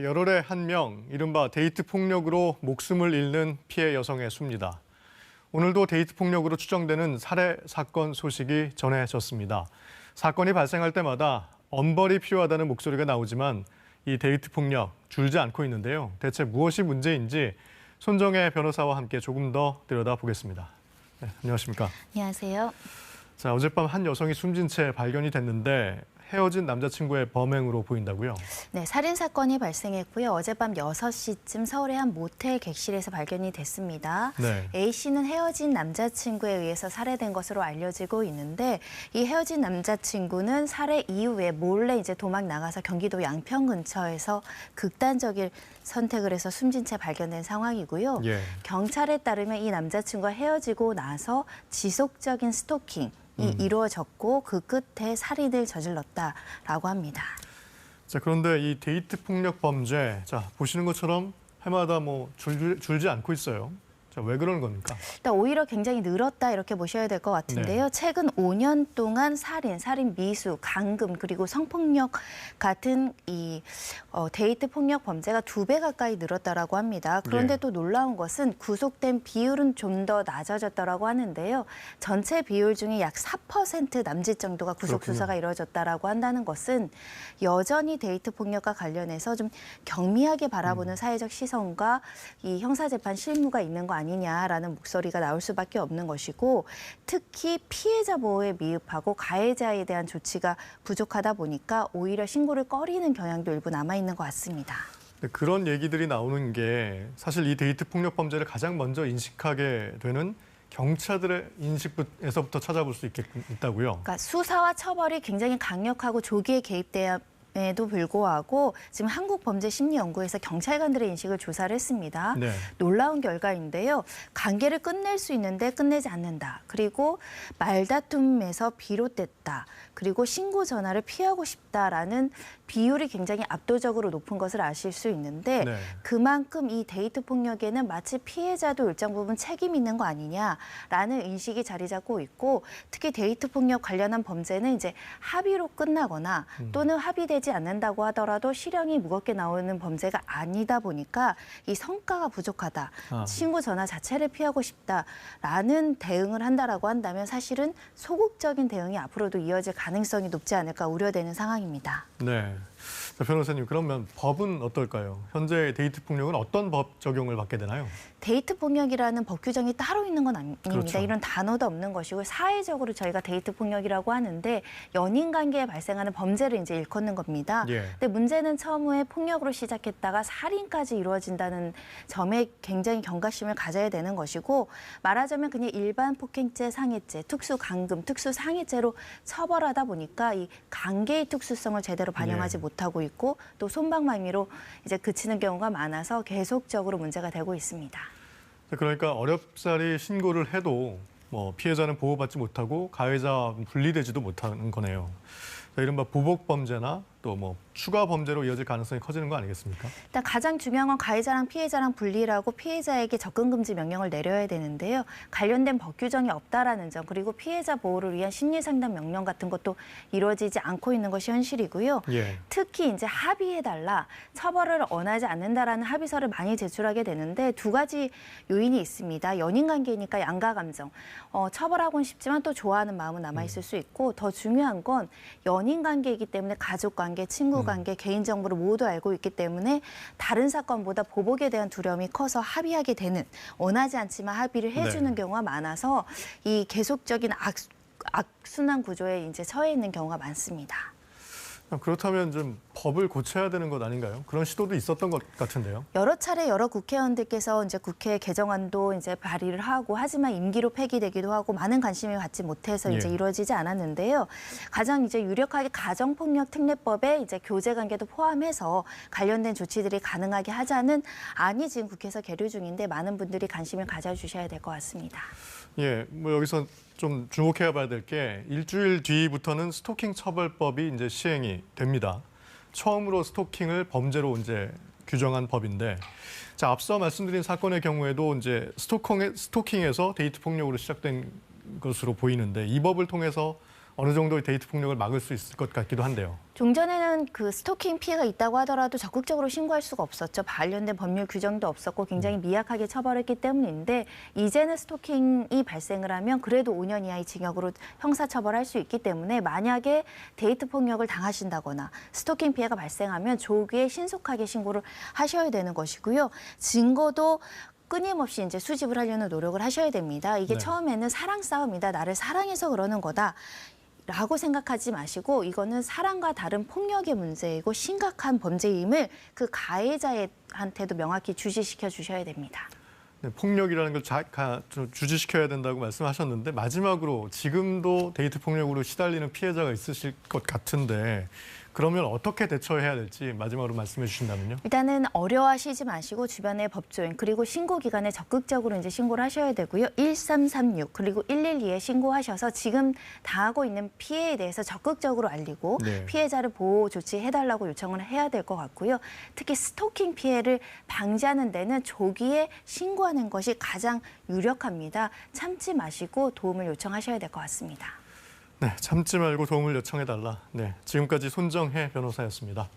열흘에 한 명, 이른바 데이트 폭력으로 목숨을 잃는 피해 여성의 수입니다. 오늘도 데이트 폭력으로 추정되는 살해 사건 소식이 전해졌습니다. 사건이 발생할 때마다 엄벌이 필요하다는 목소리가 나오지만 이 데이트 폭력 줄지 않고 있는데요. 대체 무엇이 문제인지 손정혜 변호사와 함께 조금 더 들여다보겠습니다. 네, 안녕하십니까? 안녕하세요. 자, 어젯밤 한 여성이 숨진 채 발견이 됐는데 헤어진 남자친구의 범행으로 보인다고요? 네, 살인 사건이 발생했고요. 어젯밤 6시쯤 서울의 한 모텔 객실에서 발견이 됐습니다. 네. A 씨는 헤어진 남자친구에 의해서 살해된 것으로 알려지고 있는데 이 헤어진 남자친구는 살해 이후에 몰래 이제 도망 나가서 경기도 양평 근처에서 극단적인 선택을 해서 숨진 채 발견된 상황이고요. 예. 경찰에 따르면 이 남자친구와 헤어지고 나서 지속적인 스토킹 이 이루어졌고 그 끝에 살인을 저질렀다라고 합니다. 자, 그런데 이 데이트 폭력 범죄, 자, 보시는 것처럼 해마다 줄지 않고 있어요. 자, 왜 그러는 겁니까? 일단 오히려 굉장히 늘었다 이렇게 보셔야 될 것 같은데요. 네. 최근 5년 동안 살인 미수, 강금 그리고 성폭력 같은 이 데이트 폭력 범죄가 2배 가까이 늘었다라고 합니다. 그런데 예. 또 놀라운 것은 구속된 비율은 좀 더 낮아졌다라고 하는데요. 전체 비율 중에 약 4% 남짓 정도가 구속 수사가 이루어졌다라고 한다는 것은 여전히 데이트 폭력과 관련해서 좀 경미하게 바라보는 사회적 시선과 이 형사재판 실무가 있는 거 아니냐라는 목소리가 나올 수밖에 없는 것이고 특히 피해자 보호에 미흡하고 가해자에 대한 조치가 부족하다 보니까 오히려 신고를 꺼리는 경향도 일부 남아있는 것 같습니다. 그런 얘기들이 나오는 게 사실 이 데이트 폭력 범죄를 가장 먼저 인식하게 되는 경찰들의 인식에서부터 찾아볼 수 있다고요? 그러니까 수사와 처벌이 굉장히 강력하고 조기에 개입돼야에도 불구하고 지금 한국범죄심리연구에서 경찰관들의 인식을 조사를 했습니다. 네. 놀라운 결과인데요. 관계를 끝낼 수 있는데 끝내지 않는다. 그리고 말다툼에서 비롯됐다. 그리고 신고 전화를 피하고 싶다라는 비율이 굉장히 압도적으로 높은 것을 아실 수 있는데 네. 그만큼 이 데이트 폭력에는 마치 피해자도 일정 부분 책임 있는 거 아니냐라는 인식이 자리 잡고 있고 특히 데이트 폭력 관련한 범죄는 이제 합의로 끝나거나 또는 합의되지 않는다고 하더라도 실형이 무겁게 나오는 범죄가 아니다 보니까 이 성과가 부족하다. 신고 전화 자체를 피하고 싶다라는 대응을 한다라고 한다면 사실은 소극적인 대응이 앞으로도 이어질 가능성이 높지 않을까 우려되는 상황입니다. 네. 자, 변호사님, 그러면 법은 어떨까요? 현재 데이트 폭력은 어떤 법 적용을 받게 되나요? 데이트 폭력이라는 법 규정이 따로 있는 건 아닙니다. 그렇죠. 이런 단어도 없는 것이고 사회적으로 저희가 데이트 폭력이라고 하는데 연인 관계에 발생하는 범죄를 이제 일컫는 겁니다. 예. 근데 문제는 처음에 폭력으로 시작했다가 살인까지 이루어진다는 점에 굉장히 경각심을 가져야 되는 것이고 말하자면 그냥 일반 폭행죄, 상해죄, 특수 강금, 특수 상해죄로 처벌하다 보니까 이 관계의 특수성을 제대로 반영하지 예. 못하고 있고 또 솜방망이로 이제 그치는 경우가 많아서 계속적으로 문제가 되고 있습니다. 그러니까 어렵사리 신고를 해도 피해자는 보호받지 못하고 가해자와 분리되지도 못하는 거네요. 자, 이른바 보복 범죄나 또 추가 범죄로 이어질 가능성이 커지는 거 아니겠습니까? 일단 가장 중요한 건 가해자랑 피해자랑 분리를 하고 피해자에게 접근 금지 명령을 내려야 되는데요. 관련된 법 규정이 없다라는 점 그리고 피해자 보호를 위한 심리 상담 명령 같은 것도 이루어지지 않고 있는 것이 현실이고요. 예. 특히 이제 합의해달라, 처벌을 원하지 않는다라는 합의서를 많이 제출하게 되는데 두 가지 요인이 있습니다. 연인 관계니까 양가 감정, 처벌하고는 싶지만 또 좋아하는 마음은 남아있을 수 있고 더 중요한 건 연인 관계이기 때문에 가족 관계, 친구 관계, 개인정보를 모두 알고 있기 때문에 다른 사건보다 보복에 대한 두려움이 커서 합의하게 되는 원하지 않지만 합의를 해주는 네. 경우가 많아서 이 계속적인 악순환 구조에 이제 처해 있는 경우가 많습니다. 그렇다면 좀 법을 고쳐야 되는 것 아닌가요? 그런 시도도 있었던 것 같은데요. 여러 차례 여러 국회의원들께서 이제 국회 개정안도 이제 발의를 하고 하지만 임기로 폐기되기도 하고 많은 관심을 갖지 못해서 이제 예. 이루어지지 않았는데요. 가장 이제 유력하게 가정폭력 특례법에 이제 교제 관계도 포함해서 관련된 조치들이 가능하게 하자는 안이 지금 국회에서 계류 중인데 많은 분들이 관심을 가져주셔야 될 것 같습니다. 예, 여기서 좀 주목해야 봐야 될 게 일주일 뒤부터는 스토킹 처벌법이 이제 시행이 됩니다. 처음으로 스토킹을 범죄로 이제 규정한 법인데, 자, 앞서 말씀드린 사건의 경우에도 이제 스토킹에서 데이트 폭력으로 시작된 것으로 보이는데 이 법을 통해서 어느 정도 데이트 폭력을 막을 수 있을 것 같기도 한데요. 종전에는 그 스토킹 피해가 있다고 하더라도 적극적으로 신고할 수가 없었죠. 관련된 법률 규정도 없었고 굉장히 미약하게 처벌했기 때문인데 이제는 스토킹이 발생을 하면 그래도 5년 이하의 징역으로 형사처벌할 수 있기 때문에 만약에 데이트 폭력을 당하신다거나 스토킹 피해가 발생하면 조기에 신속하게 신고를 하셔야 되는 것이고요. 증거도 끊임없이 이제 수집을 하려는 노력을 하셔야 됩니다. 이게 네. 처음에는 사랑 싸움이다. 나를 사랑해서 그러는 거다. 라고 생각하지 마시고 이거는 사랑과 다른 폭력의 문제이고 심각한 범죄임을 그 가해자한테도 명확히 주지시켜 주셔야 됩니다. 네, 폭력이라는 걸 좀 주지시켜야 된다고 말씀하셨는데 마지막으로 지금도 데이트 폭력으로 시달리는 피해자가 있으실 것 같은데 그러면 어떻게 대처해야 될지 마지막으로 말씀해 주신다면요. 일단은 어려워하시지 마시고 주변의 법조인 그리고 신고기관에 적극적으로 이제 신고를 하셔야 되고요. 1336 그리고 112에 신고하셔서 지금 당하고 있는 피해에 대해서 적극적으로 알리고 네. 피해자를 보호 조치해달라고 요청을 해야 될 것 같고요. 특히 스토킹 피해를 방지하는 데는 조기에 신고하는 것이 가장 유력합니다. 참지 마시고 도움을 요청하셔야 될 것 같습니다. 네, 참지 말고 도움을 요청해달라. 네, 지금까지 손정혜 변호사였습니다.